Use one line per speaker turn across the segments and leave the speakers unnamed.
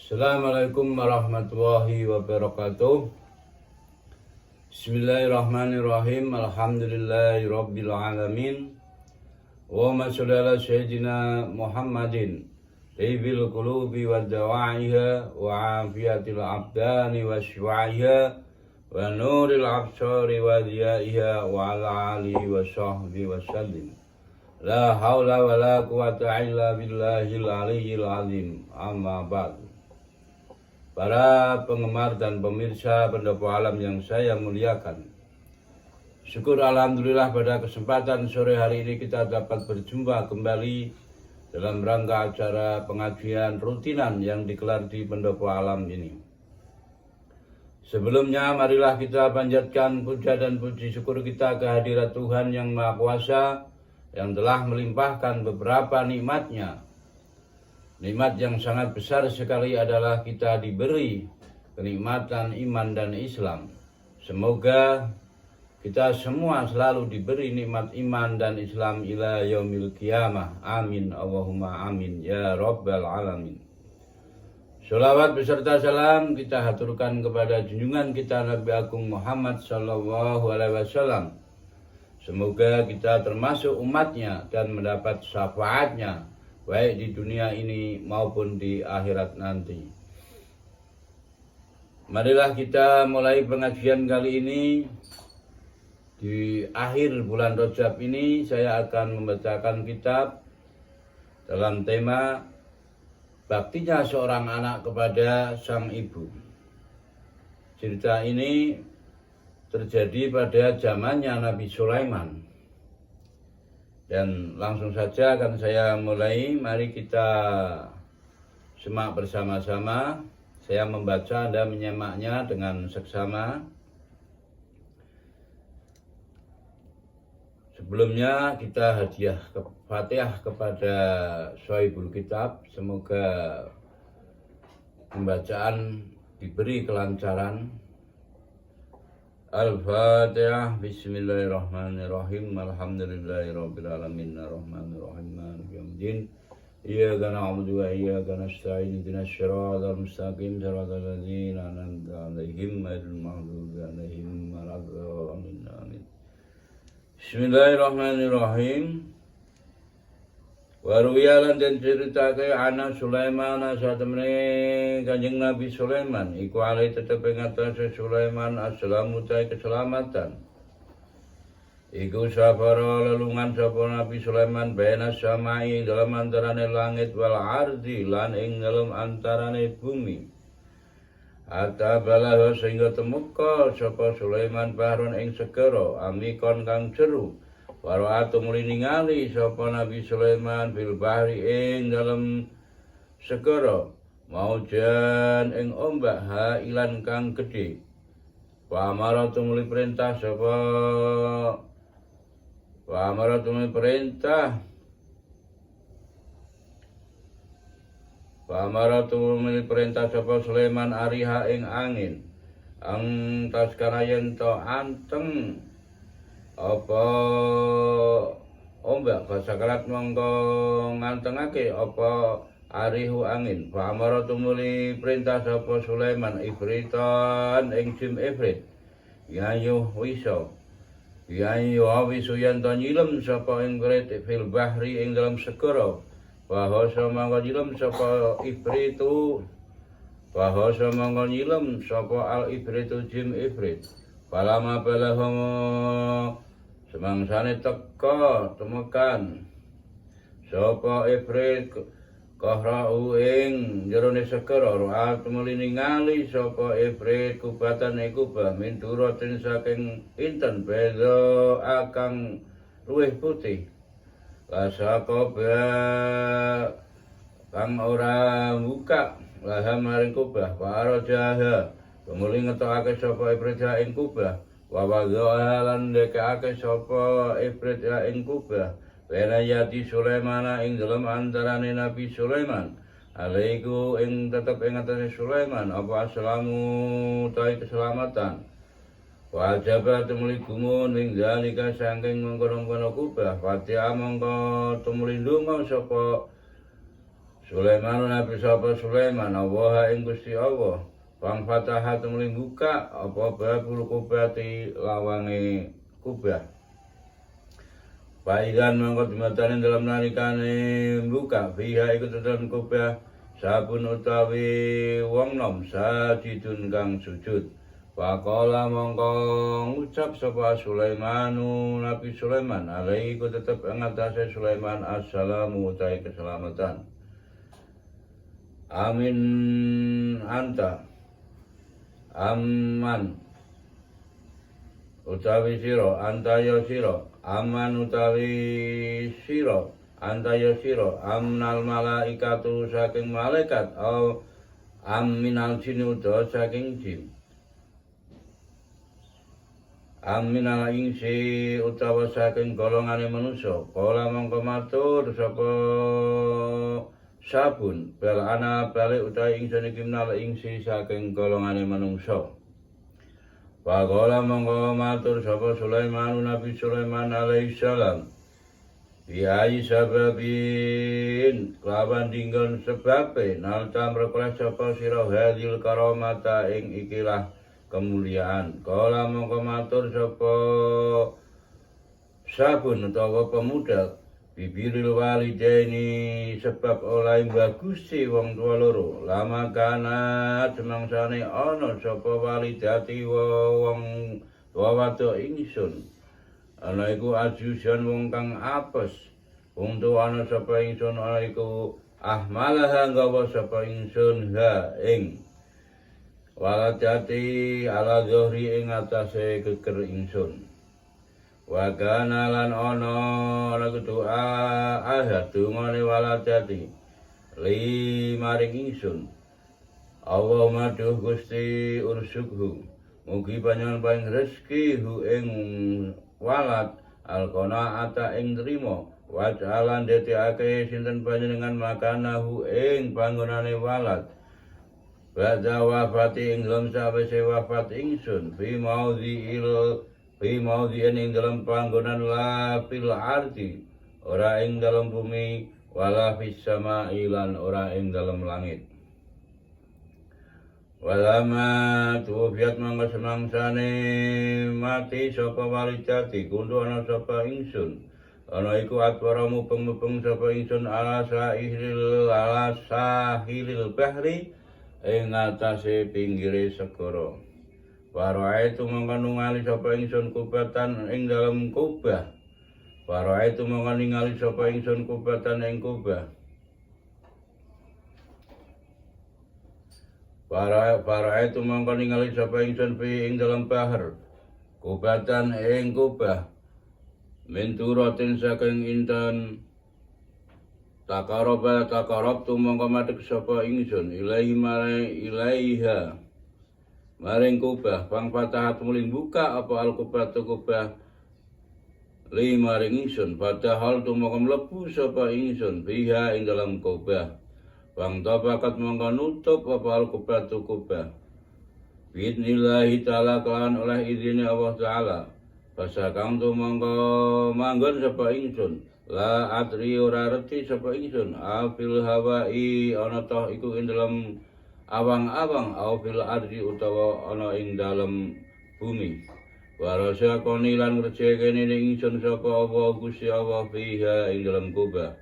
Assalamualaikum warahmatullahi wabarakatuh. Bismillahirrahmanirrahim. Alhamdulillahirabbil alamin. Wa sholli ala sayyidina Muhammadin tayyibil qulubi wa dawa'iha wa afiyatil abdani wa sywa'iha wa nuril absari wa diya'iha wa ala alihi wa sahbihi wa sallim. La haula wa la quwata illa billahil aliyyil azim. Amma ba'du. Para penggemar dan pemirsa pendopo alam yang saya muliakan, syukur alhamdulillah pada kesempatan sore hari ini kita dapat berjumpa kembali dalam rangka acara pengajian rutinan yang digelar di pendopo alam ini. Sebelumnya marilah kita panjatkan puja dan puji syukur kita kehadirat Tuhan yang Maha Kuasa yang telah melimpahkan beberapa nikmat-Nya. Nikmat yang sangat besar sekali adalah kita diberi kenikmatan iman dan Islam. Semoga kita semua selalu diberi nikmat iman dan Islam ila yaumil qiyamah. Amin. Allahumma amin. Ya Rabbal alamin. Sholawat beserta salam kita haturkan kepada junjungan kita Nabi Agung Muhammad sallallahu alaihi wasallam. Semoga kita termasuk umatnya dan mendapat syafaatnya, baik di dunia ini maupun di akhirat nanti. Marilah kita mulai pengajian kali ini. Di akhir bulan Rajab ini saya akan membacakan kitab dalam tema baktinya seorang anak kepada sang ibu. Cerita ini terjadi pada zamannya Nabi Sulaiman. Dan langsung saja akan saya mulai. Mari kita simak bersama-sama. Saya membaca, Anda menyimaknya dengan seksama. Sebelumnya kita hadiah Fatihah kepada Sohibul Kitab. Semoga pembacaan diberi kelancaran. Al-Fatihah. Bismillahirrahmanirrahim. Alhamdulillahirabbil alamin. Arrahmanirrahim. Maliki yaumiddin. Iyyaka na'budu wa iyyaka nasta'in. Ihdinas siratal mustaqim. Siratal ladzina an'amta 'alaihim ghairil maghdubi 'alaihim waladdallin. Amin. Bismillahirrahmanirrahim. Waruyalan dan cerita ke anak Sulaiman saat temene Kanjeng Nabi Sulaiman iku alai tetep ing atase Sulaiman assalamu ta keselamatan. Iku safara lelungan sapa Nabi Sulaiman baina samai dalam antarane langit wal ardi lan ing dalam antarane bumi. Hatta balaha sehingga temuka sapa Sulaiman bahron ing segara amikon kang jeru. Wara'atu muli ningali sapa Nabi Sulaiman fil bahri ing dalam segara maujan ing ombak hailan kang gedhe. Wa amaratu muli perintah sapa Sulaiman ariha ing angin ang taskana yen to anteng apa ombak basakarat mongko ngantengake apa arihu angin. Pamara tumuli perintah sapa Sulaiman ifritan ing jin ifrit yayu wiso yayu wiso yen to nyilem sapa ing ifrit fil bahri ing dalam segara. Bahasa mangko nyilem sapa ifritu bahasa mangko nyilem sapa al ifritu jin ifrit. Palama balahum semangsane teka temukan sapa ifrit kahrau ing jerone segara ro'at muli ningali sapa ifrit kubatan ikubah min duratin saking inten beda akang luwih putih lasaqaba kang ora buka laha maring kubah para jaha kemuli ngetokake sapa ifrit ing kubah wa wadha lan dekake sapa ifrit ing kubah wenayati Sulaiman ing dalam antarane Nabi Sulaiman alaiku ing tetep ing atase Sulaiman apa assalamu ta'i keselamatan wajaba tumuli gumun ing dalika saking mengkono-kono kubah Fatihah mongko tumuli ndonga sapa Sulaiman nabi sapa Sulaiman Allah ing Gusti Allah. Pang fataha tumuli buka apa babul kubati lawange kubah. Paidan mangko dimatanen dalam nalikane buka fiha iku dalam kubah sabun utawi wong nom sajidun kang sujud. Faqala mongko ngucap sapa Sulaimanu Nabi Sulaiman alaihi ku tetep ing atase Sulaiman assalamu utawi keselamatan. Amin anta aman utawi sira anta ya sira aman utawi sira anta ya sira amnal malaikatu saking malaikat au aminal jin utawa saking jin aminal insi utawa saking golongane manusa kala mongko matur sapa sabun bel ana balik utawi ingsun iki minal ingsi saking golongane manungsa. Faqala mongko matur sapa Sulaiman Nabi Sulaiman alaihi salam. Biayi sababin kelawan dinggon sebabe nalta mrekoles sapa sira hadil karamata ing ikilah kemuliaan. Kala mongko matur sapa sabun utawa pemuda bibiril walidaini sebab oleh bagusi wong tua loro lama kana semangsane ana sapa walidati wong tua wadok ingsun ana iku ajusan wong kang apes wong tua ana sapa ingsun ana iku ahmalah nggawa sapa ingsun ha ing waladati ala zuhri ing atase geger ingsun. Wa kana lan ana doa ahad dungane waladati li maring ingsun Allahumma duh Gusti ursukhu mugi panjenengan paring rezeki hu ing walad alqanaata ing trima wa jalan deteake sinten panjenengan makanahu ing panggonane walad badha wafati ing dalem sawise wafat ingsun fi maudhi'in ing dalam panggonan la fil ardi ora ing dalam bumi wala fis sama'i lan ora ing dalam langit. Walama tufiat mangga semangsane mati sapa walidati kundu ana sapa ingsun ana iku atwaramu pengmupeng sapa ingsun ala sahilil bahri ing atase pinggire segara. Waraitu mangka ningali sapa ingsun kubatan ing dalem kubah. Waraitu mangka ningali sapa ingsun kubatan ing kubah. Waraitu mangka ningali sapa ingsun fi ing dalem bahar. Kubatan ing kubah. Menturatin saking intan takarab tu mangka madhep sapa ingsun ilaiha maring kubah pang fatahat muling buka apa al kubah tu kubah li maring ingsun padahal tu mongko mlebu sapa ingsun biha ing dalam kubah pang tabakat mongko nutup apa al kubah tu kubah biidnillahi ta'ala kelawan oleh izine Allah ta'ala pasakang tu mongko manggon sapa ingsun la adri ora reti sapa ingsun afil hawai ana toh iku ing dalam awang-awang au fil ardi utawa ana ing dalem bumi. Warasa konilan ngrecekene ning ingsun sapa apa Gusti Allah fiha ing dalem kubah.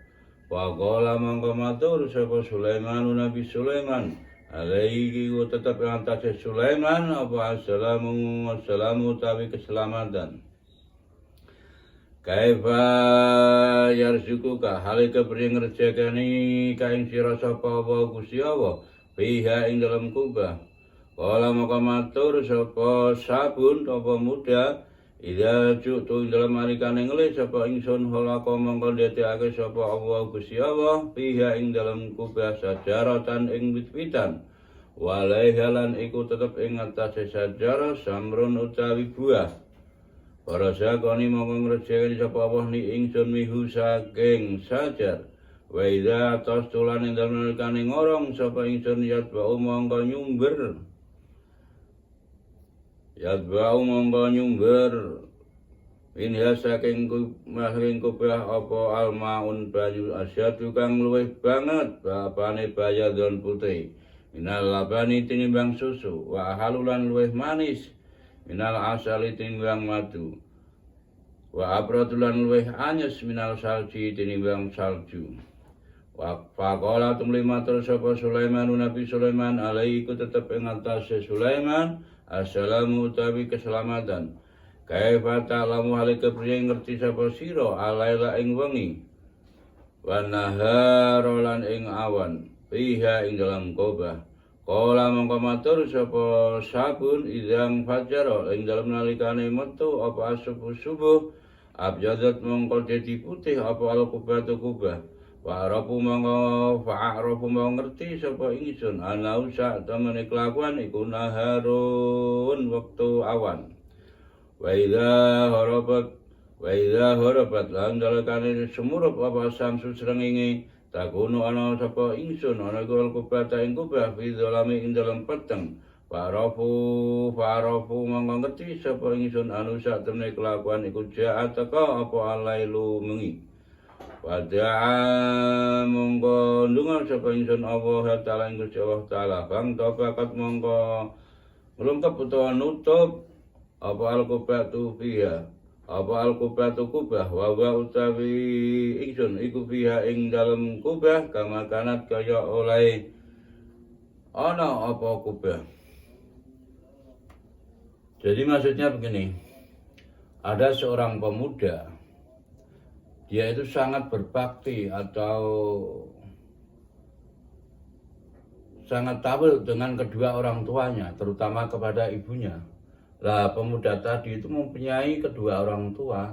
Wa qala mangko matur sapa Sulaiman Nabi Sulaiman alaihi wa tetep antase Sulaiman apa assalamu tawi keselamatan. Kaifa yarzukuka halika beri ngrecekane kaing sira sapa apa Gusti Allah fiha ing dalam kubah. Kala maka matur sapa sabun apa muda ida cutu ing dalam alikane ngelih sapa ingsun halaka mongko ndadekake sapa Allah Gusti Allah fiha ing dalam kubah sajaratan ing wit-witan walaihalan iku tetep ing atase sajarah samrun utawi buah. Para sakoni mongko ngrecekake sapa Allah ni ingsun mihu saking sajar. Wa idza tastulan ing dalem nalikane ngorong sapa ingsun yatba'u mongko nyumber Minha saking kubah apa almaun banyu asyadu kang luwih banget bapane bayadon putih. Minal labani tinimbang susu wa halulan luwih manis. Minal asali tinimbang madu. Wa abratulan luwih anyes minal salji tinimbang salju. Wa faqala tumli matur sapa Sulaiman Nabi Sulaiman alaihi ku tetep ing atase Sulaiman assalamu utawi keselamatan. Kaifa ta'lamu halika priye ngerti sapa sira alaila ing wengi wa nahara lan ing awan fiha ing dalam kubah. Kala mongko matur sapa sabun idang fajara ing dalam nalikane metu apa subuh abjadat mongko dadi putih apa al-kubatu kubah. Wa arafu mongko fa'arafu mongko ngerti sapa ingsun ana usa temene kelakuan iku naharun wektu awan. Wa idza harabat lan dalekane sumurup apa samsu srengenge takunu ana sapa ingsun ana iku kubata ing kubah fi zalami ing dalem peteng farafu mongko ngerti sapa ingsun anu sak temne kelakuan iku jaat teka apa alailu mengi wada'a mongko ndonga sapa ingsun Allah taala ing Gusti Allah taala bang tabakat mongko nglungkep utawa nutup apa al-kubatu fiha apa al-kubatu kubah wa utawi ingsun iku fiha ing dalem kubah kama kanat kaya oleh ana apa kubah. Jadi maksudnya begini, ada seorang pemuda, dia itu sangat berbakti atau sangat taat dengan kedua orang tuanya, terutama kepada ibunya. Lah pemuda tadi itu mempunyai kedua orang tua,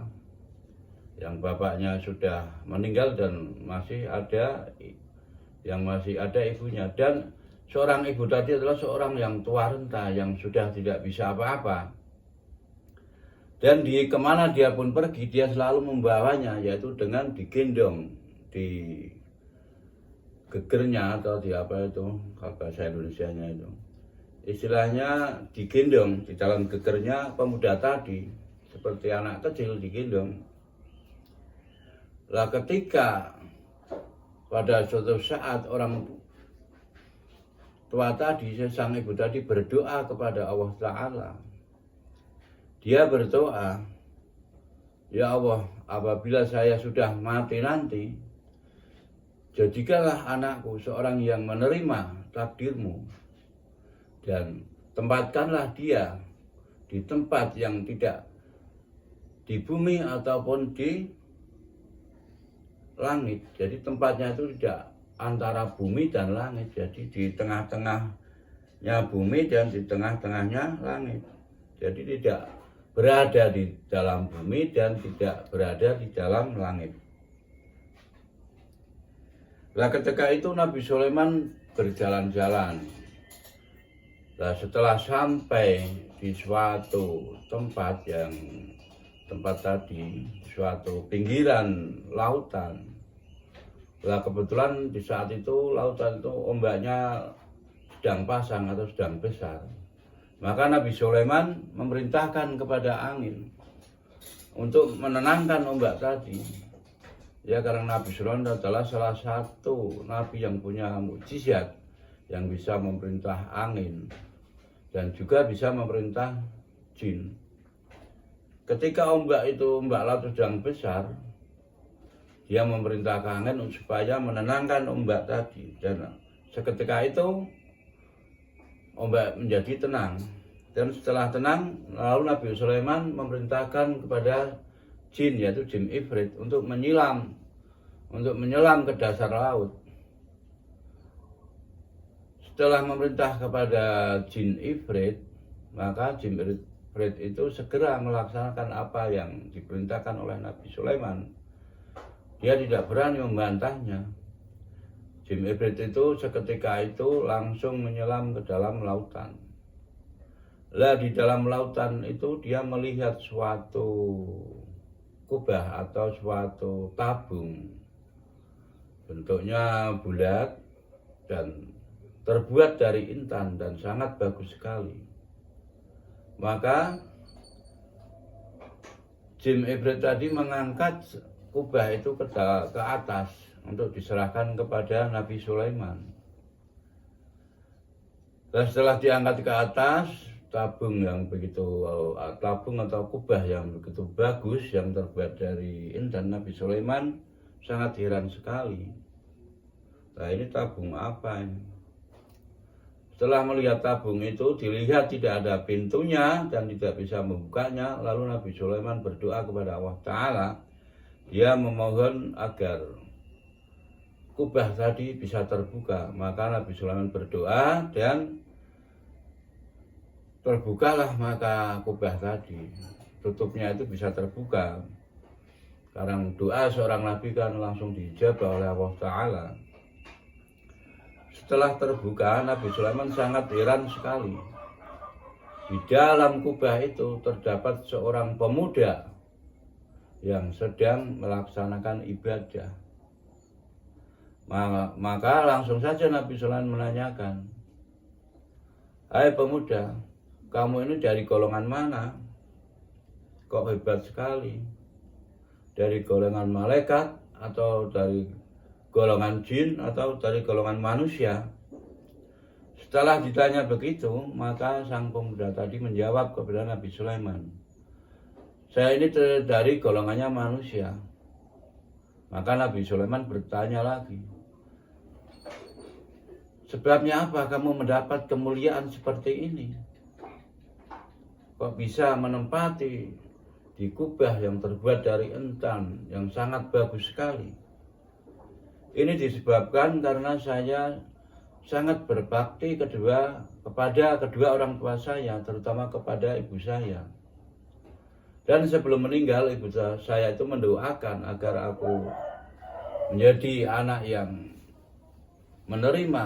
yang bapaknya sudah meninggal dan masih ada ibunya. Dan seorang ibu tadi adalah seorang yang tua renta, yang sudah tidak bisa apa-apa. Dan kemana dia pun pergi, dia selalu membawanya, yaitu dengan digendong di gegernya atau di apa itu, kalau bahasa Indonesianya itu. Istilahnya digendong di dalam gegernya pemuda tadi, seperti anak kecil digendong. Lah ketika pada suatu saat orang tua tadi, sang ibu tadi berdoa kepada Allah Ta'ala. Dia berdoa, ya Allah, apabila saya sudah mati nanti, jadikanlah anakku seorang yang menerima takdirmu. Dan tempatkanlah dia di tempat yang tidak di bumi ataupun di langit. Jadi tempatnya itu tidak antara bumi dan langit. Jadi di tengah-tengahnya bumi dan di tengah-tengahnya langit. Jadi tidak berada di dalam bumi dan tidak berada di dalam langit. Nah ketika itu Nabi Sulaiman berjalan-jalan. Nah, setelah sampai di suatu tempat tadi, suatu pinggiran lautan. Nah, kebetulan di saat itu lautan itu ombaknya sedang pasang atau sedang besar. Maka Nabi Sulaiman memerintahkan kepada angin untuk menenangkan ombak tadi. Ya, karena Nabi Sulaiman adalah salah satu nabi yang punya mukjizat yang bisa memerintah angin dan juga bisa memerintah jin. Ketika ombak laut sedang besar, dia memerintahkan angin supaya menenangkan ombak tadi. Dan seketika itu ombak menjadi tenang. Dan setelah tenang, lalu Nabi Sulaiman memerintahkan kepada jin, yaitu jin Ifrit, untuk menyelam ke dasar laut. Setelah memerintah kepada jin Ifrit, maka jin Ifrit itu segera melaksanakan apa yang diperintahkan oleh Nabi Sulaiman. Dia tidak berani membantahnya. Jin Ifrit itu seketika itu langsung menyelam ke dalam lautan. Lah di dalam lautan itu dia melihat suatu kubah atau suatu tabung. Bentuknya bulat dan terbuat dari intan dan sangat bagus sekali. Maka jin Ifrit tadi mengangkat kubah itu ke atas untuk diserahkan kepada Nabi Sulaiman. Dan setelah diangkat ke atas, tabung atau kubah yang begitu bagus yang terbuat dari intan, Nabi Sulaiman sangat heran sekali. Nah, ini tabung apa ini? Setelah melihat tabung itu, dilihat tidak ada pintunya dan tidak bisa membukanya. Lalu Nabi Sulaiman berdoa kepada Allah Ta'ala. Dia memohon agar kubah tadi bisa terbuka. Maka Nabi Sulaiman berdoa dan terbukalah maka kubah tadi. Tutupnya itu bisa terbuka. Karena doa seorang Nabi kan langsung dijabah oleh Allah Ta'ala. Setelah terbuka, Nabi Sulaiman sangat heran sekali. Di dalam kubah itu terdapat seorang pemuda yang sedang melaksanakan ibadah. Maka langsung saja Nabi Sulaiman menanyakan, "Hai pemuda, kamu ini dari golongan mana? Kok hebat sekali? Dari golongan malaikat atau dari golongan jin atau dari golongan manusia?" Setelah ditanya begitu, maka sang pemuda tadi menjawab kepada Nabi Sulaiman, "Saya ini dari golongannya manusia." Maka Nabi Sulaiman bertanya lagi, "Sebabnya apa kamu mendapat kemuliaan seperti ini? Kok bisa menempati di kubah yang terbuat dari intan yang sangat bagus sekali?" Ini disebabkan karena saya sangat berbakti kepada kedua orang tua saya, terutama kepada ibu saya. Dan sebelum meninggal, ibu saya itu mendoakan agar aku menjadi anak yang menerima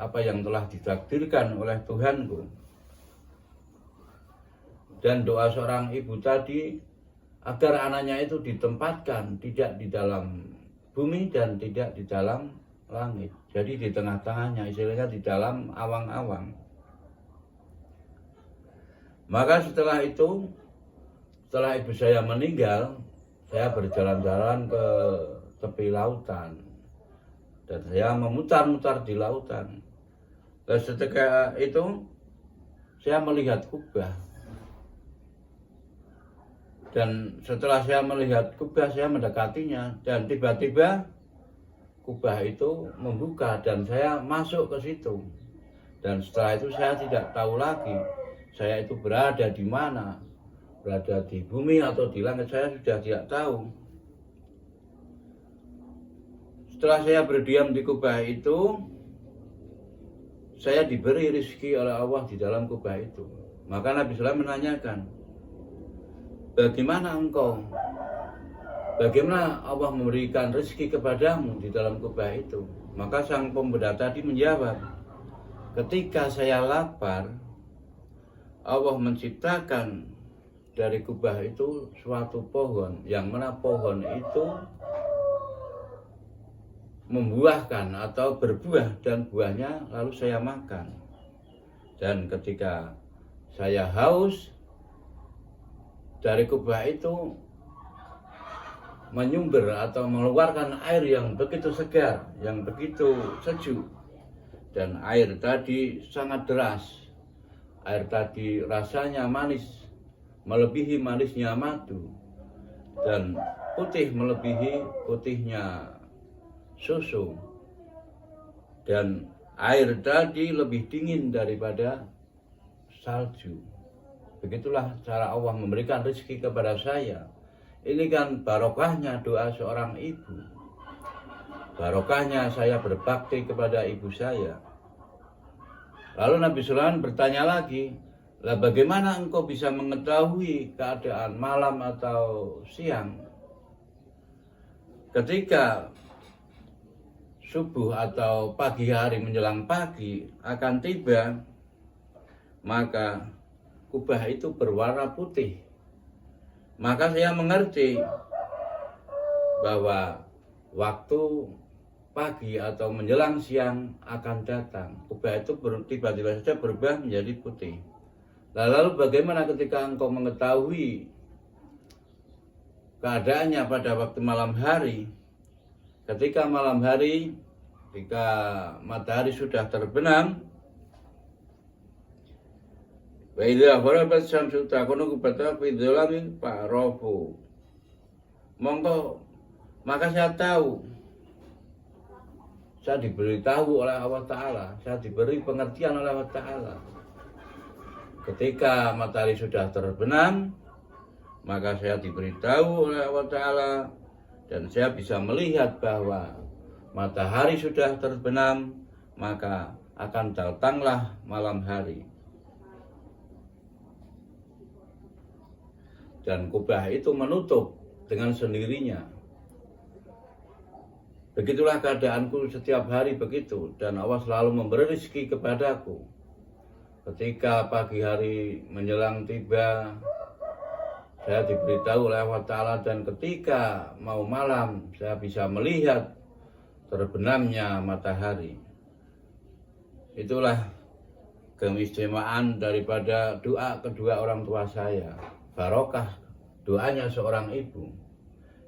apa yang telah ditakdirkan oleh Tuhanku. Dan doa seorang ibu tadi agar anaknya itu ditempatkan tidak di dalam bumi dan tidak di dalam langit. Jadi di tengah-tengahnya, istilahnya di dalam awang-awang. Maka setelah itu, setelah ibu saya meninggal, saya berjalan-jalan ke tepi lautan. Dan saya memutar-mutar di lautan. Dan setelah itu, saya melihat kubah. Dan setelah saya melihat kubah, saya mendekatinya. Dan tiba-tiba kubah itu membuka dan saya masuk ke situ. Dan setelah itu saya tidak tahu lagi saya itu berada di mana. Berada di bumi atau di langit, saya sudah tidak tahu. Setelah saya berdiam di kubah itu, saya diberi rezeki oleh Allah di dalam kubah itu. Maka Nabi Sulaiman menanyakan, "Bagaimana engkau? Bagaimana Allah memberikan rezeki kepadamu di dalam kubah itu?" Maka sang pemuda tadi menjawab, "Ketika saya lapar, Allah menciptakan dari kubah itu suatu pohon, yang mana pohon itu membuahkan atau berbuah dan buahnya lalu saya makan. Dan ketika saya haus, dari kubah itu menyumber atau mengeluarkan air yang begitu segar, yang begitu sejuk. Dan air tadi sangat deras. Air tadi rasanya manis, melebihi manisnya madu. Dan putih melebihi putihnya susu. Dan air tadi lebih dingin daripada salju. Begitulah cara Allah memberikan rezeki kepada saya. Ini kan barokahnya doa seorang ibu. Barokahnya saya berbakti kepada ibu saya. Lalu Nabi Sulaiman bertanya lagi, "Lah bagaimana engkau bisa mengetahui keadaan malam atau siang? Ketika subuh atau pagi hari menjelang pagi akan tiba, maka kubah itu berwarna putih. Maka saya mengerti bahwa waktu pagi atau menjelang siang akan datang. Kubah itu tiba-tiba saja berubah menjadi putih. Lalu bagaimana ketika engkau mengetahui keadaannya pada waktu malam hari. Ketika malam hari, ketika matahari sudah terbenam, wa idza gharabat syamsu takunu kubata fi dzalamin fa'rafu. Maka saya tahu, saya diberitahu oleh Allah Ta'ala, saya diberi pengertian oleh Allah Ta'ala. Ketika matahari sudah terbenam, maka saya diberitahu oleh Allah Ta'ala dan saya bisa melihat bahwa matahari sudah terbenam, maka akan datanglah malam hari. Dan kubah itu menutup dengan sendirinya. Begitulah keadaanku setiap hari begitu, dan Allah selalu memberi rezeki kepadaku. Ketika pagi hari menjelang tiba, saya diberitahu oleh Allah Ta'ala, dan ketika mau malam, saya bisa melihat terbenamnya matahari. Itulah keistimewaan daripada doa kedua orang tua saya. Barokah doanya seorang ibu.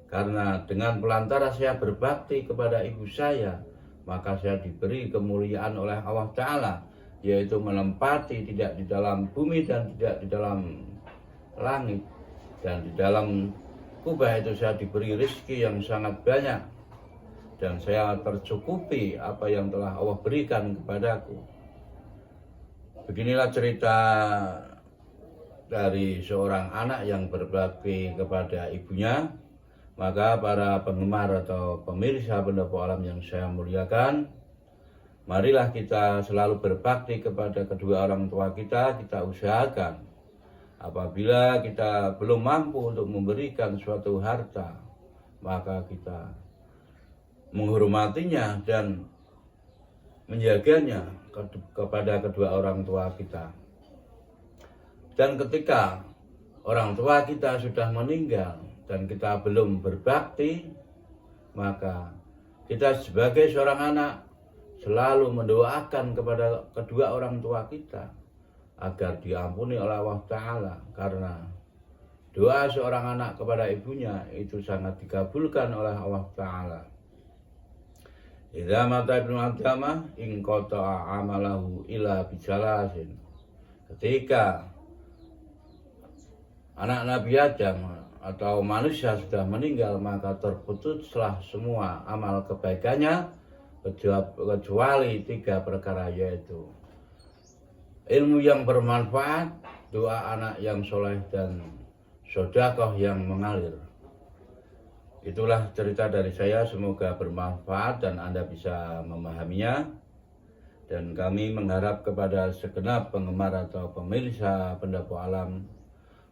Karena dengan pelantara saya berbakti kepada ibu saya, maka saya diberi kemuliaan oleh Allah Ta'ala, yaitu menempati tidak di dalam bumi dan tidak di dalam langit. Dan di dalam kubah itu saya diberi rezeki yang sangat banyak, dan saya tercukupi apa yang telah Allah berikan kepadaku. Beginilah cerita dari seorang anak yang berbakti kepada ibunya. Maka para penggemar atau pemirsa Pendopo Alam yang saya muliakan, marilah kita selalu berbakti kepada kedua orang tua kita. Kita usahakan apabila kita belum mampu untuk memberikan suatu harta, maka kita menghormatinya dan menjaganya kepada kedua orang tua kita. Dan ketika orang tua kita sudah meninggal dan kita belum berbakti, maka kita sebagai seorang anak selalu mendoakan kepada kedua orang tua kita agar diampuni oleh Allah Ta'ala, karena doa seorang anak kepada ibunya itu sangat dikabulkan oleh Allah Ta'ala. Idza mata ibnu adama in qata'a amalahu ila bijalasin. Ketika anak Nabi Adam atau manusia sudah meninggal, maka terputuslah semua amal kebaikannya kecuali 3 perkara, yaitu ilmu yang bermanfaat, doa anak yang soleh, dan sedekah yang mengalir. Itulah cerita dari saya, semoga bermanfaat dan Anda bisa memahaminya. Dan kami mengharap kepada segenap penggemar atau pemirsa Pendopo Alam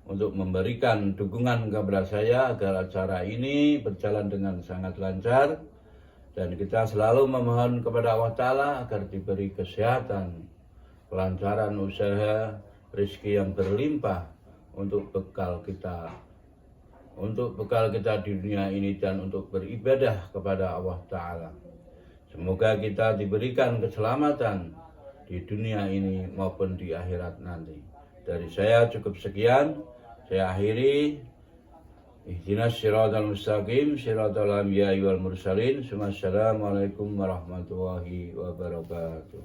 untuk memberikan dukungan kepada saya agar acara ini berjalan dengan sangat lancar, dan kita selalu memohon kepada Allah Ta'ala agar diberi kesehatan, kelancaran usaha, rezeki yang berlimpah untuk bekal kita di dunia ini dan untuk beribadah kepada Allah Ta'ala. Semoga kita diberikan keselamatan di dunia ini maupun di akhirat nanti. Dari saya cukup sekian. Saya akhiri. Ihdinas siratal mustaqim, siratal anbiya'i wal mursalin. Assalamualaikum warahmatullahi wabarakatuh.